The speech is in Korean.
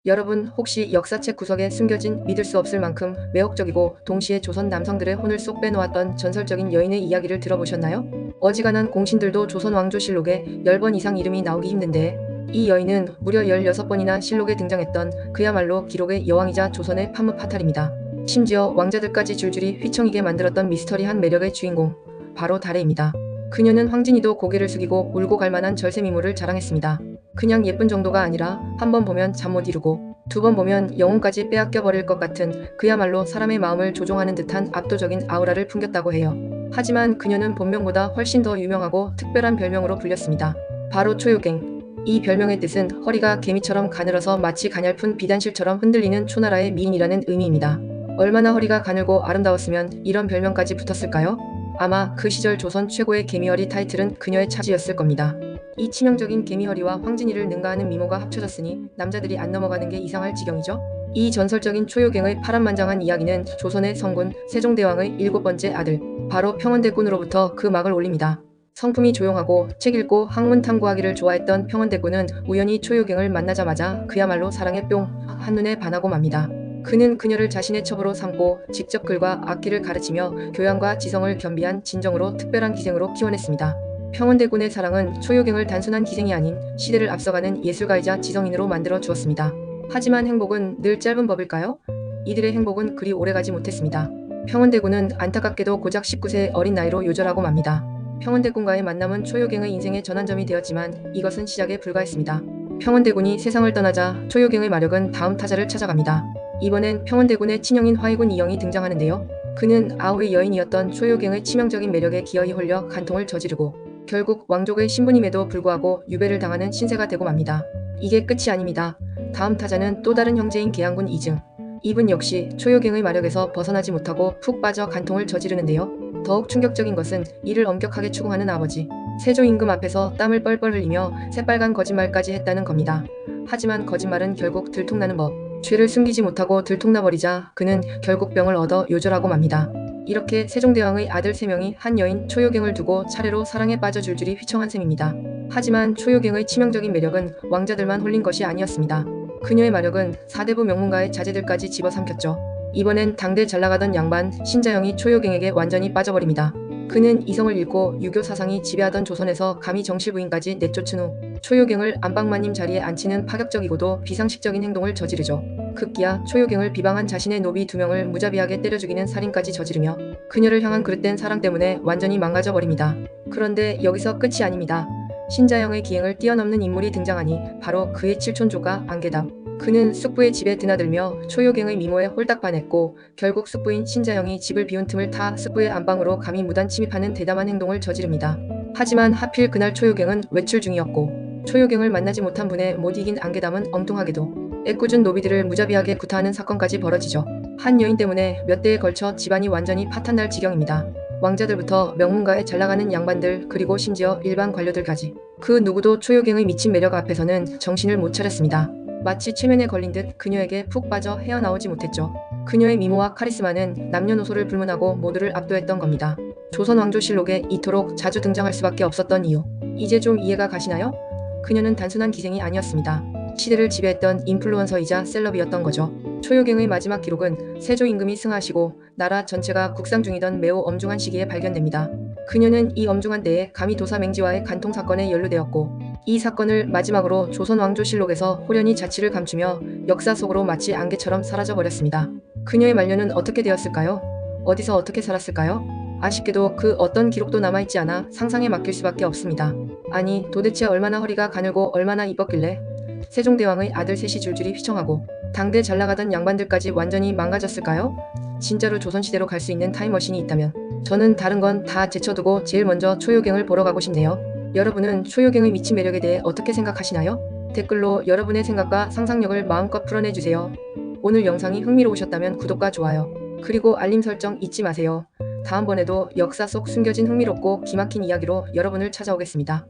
여러분 혹시 역사책 구석에 숨겨진 믿을 수 없을 만큼 매혹적이고 동시에 조선 남성들의 혼을 쏙 빼놓았던 전설적인 여인의 이야기를 들어보셨나요? 어지간한 공신들도 조선 왕조실록에 10번 이상 이름이 나오기 힘든데 이 여인은 무려 16번이나 실록에 등장했던 그야말로 기록의 여왕이자 조선의 판무파탈입니다. 심지어 왕자들까지 줄줄이 휘청이게 만들었던 미스터리한 매력의 주인공, 바로 다레입니다. 그녀는 황진이도 고개를 숙이고 울고 갈 만한 절세 미모를 자랑했습니다. 그냥 예쁜 정도가 아니라 한 번 보면 잠 못 이루고 두 번 보면 영혼까지 빼앗겨 버릴 것 같은 그야말로 사람의 마음을 조종하는 듯한 압도적인 아우라를 풍겼다고 해요. 하지만 그녀는 본명보다 훨씬 더 유명하고 특별한 별명으로 불렸습니다. 바로 초요갱. 이 별명의 뜻은 허리가 개미처럼 가늘어서 마치 가냘픈 비단실처럼 흔들리는 초나라의 미인이라는 의미입니다. 얼마나 허리가 가늘고 아름다웠으면 이런 별명까지 붙었을까요? 아마 그 시절 조선 최고의 개미허리 타이틀은 그녀의 차지였을 겁니다. 이 치명적인 개미허리와 황진이를 능가하는 미모가 합쳐졌으니 남자들이 안 넘어가는 게 이상할 지경이죠. 이 전설적인 초요갱의 파란만장한 이야기는 조선의 성군 세종대왕의 7번째 아들 바로 평원대군으로부터 그 막을 올립니다. 성품이 조용하고 책 읽고 학문 탐구하기를 좋아했던 평원대군은 우연히 초요갱을 만나자마자 그야말로 사랑에 뿅 한눈에 반하고 맙니다. 그는 그녀를 자신의 첩으로 삼고 직접 글과 악기를 가르치며 교양과 지성을 겸비한 진정으로 특별한 기생으로 키워냈습니다. 평원대군의 사랑은 초요갱을 단순한 기생이 아닌 시대를 앞서가는 예술가이자 지성인으로 만들어 주었습니다. 하지만 행복은 늘 짧은 법일까요? 이들의 행복은 그리 오래가지 못했습니다. 평원대군은 안타깝게도 고작 19세의 어린 나이로 요절하고 맙니다. 평원대군과의 만남은 초요갱의 인생의 전환점이 되었지만 이것은 시작에 불과했습니다. 평원대군이 세상을 떠나자 초요갱의 마력은 다음 타자를 찾아갑니다. 이번엔 평원대군의 친형인 화해군 이영이 등장하는데요. 그는 아우의 여인이었던 초요갱의 치명적인 매력에 기어이 홀려 간통을 저지르고 결국 왕족의 신부님에도 불구하고 유배를 당하는 신세가 되고 맙니다. 이게 끝이 아닙니다. 다음 타자는 또 다른 형제인 계양군 이증. 이분 역시 초요갱의 마력에서 벗어나지 못하고 푹 빠져 간통을 저지르는데요. 더욱 충격적인 것은 이를 엄격하게 추궁하는 아버지 세조 임금 앞에서 땀을 뻘뻘 흘리며 새빨간 거짓말까지 했다는 겁니다. 하지만 거짓말은 결국 들통나는 법. 죄를 숨기지 못하고 들통나버리자 그는 결국 병을 얻어 요절하고 맙니다. 이렇게 세종대왕의 아들 3명이 한 여인 초요갱을 두고 차례로 사랑에 빠져 줄줄이 휘청한 셈입니다. 하지만 초요갱의 치명적인 매력은 왕자들만 홀린 것이 아니었습니다. 그녀의 마력은 사대부 명문가의 자제들까지 집어삼켰죠. 이번엔 당대 잘나가던 양반 신자영이 초요갱에게 완전히 빠져버립니다. 그는 이성을 잃고 유교 사상이 지배하던 조선에서 감히 정실부인까지 내쫓은 후 초요갱을 안방마님 자리에 앉히는 파격적이고도 비상식적인 행동을 저지르죠. 급기야 초요갱을 비방한 자신의 노비 2명을 무자비하게 때려 죽이는 살인까지 저지르며 그녀를 향한 그릇된 사랑 때문에 완전히 망가져버립니다. 그런데 여기서 끝이 아닙니다. 신자영의 기행을 뛰어넘는 인물이 등장하니 바로 그의 칠촌조카 안개담. 그는 숙부의 집에 드나들며 초요갱의 미모에 홀딱 반했고 결국 숙부인 신자영이 집을 비운 틈을 타 숙부의 안방으로 감히 무단 침입하는 대담한 행동을 저지릅니다. 하지만 하필 그날 초요갱은 외출 중이었고 초요갱을 만나지 못한 분에 못 이긴 안개담은 엉뚱하게도 애꿎은 노비들을 무자비하게 구타하는 사건까지 벌어지죠. 한 여인 때문에 몇 대에 걸쳐 집안이 완전히 파탄날 지경입니다. 왕자들부터 명문가에 잘나가는 양반들 그리고 심지어 일반 관료들까지 그 누구도 초요갱의 미친 매력 앞에서는 정신을 못 차렸습니다. 마치 최면에 걸린 듯 그녀에게 푹 빠져 헤어나오지 못했죠. 그녀의 미모와 카리스마는 남녀노소를 불문하고 모두를 압도했던 겁니다. 조선 왕조실록에 이토록 자주 등장할 수밖에 없었던 이유. 이제 좀 이해가 가시나요? 그녀는 단순한 기생이 아니었습니다. 시대를 지배했던 인플루언서이자 셀럽이었던 거죠. 초요갱의 마지막 기록은 세조 임금이 승하하시고 나라 전체가 국상 중이던 매우 엄중한 시기에 발견됩니다. 그녀는 이 엄중한 때에 감히 도사맹지와의 간통 사건에 연루되었고 이 사건을 마지막으로 조선 왕조실록에서 호련히 자취를 감추며 역사 속으로 마치 안개처럼 사라져버렸습니다. 그녀의 말년은 어떻게 되었을까요? 어디서 어떻게 살았을까요? 아쉽게도 그 어떤 기록도 남아있지 않아 상상에 맡길 수밖에 없습니다. 아니 도대체 얼마나 허리가 가늘고 얼마나 이뻤길래 세종대왕의 아들 셋이 줄줄이 휘청하고 당대 잘나가던 양반들까지 완전히 망가졌을까요? 진짜로 조선시대로 갈 수 있는 타임머신이 있다면 저는 다른 건 다 제쳐두고 제일 먼저 초요갱을 보러 가고 싶네요. 여러분은 초요갱의 미친 매력에 대해 어떻게 생각하시나요? 댓글로 여러분의 생각과 상상력을 마음껏 풀어내주세요. 오늘 영상이 흥미로우셨다면 구독과 좋아요 그리고 알림 설정 잊지 마세요. 다음번에도 역사 속 숨겨진 흥미롭고 기막힌 이야기로 여러분을 찾아오겠습니다.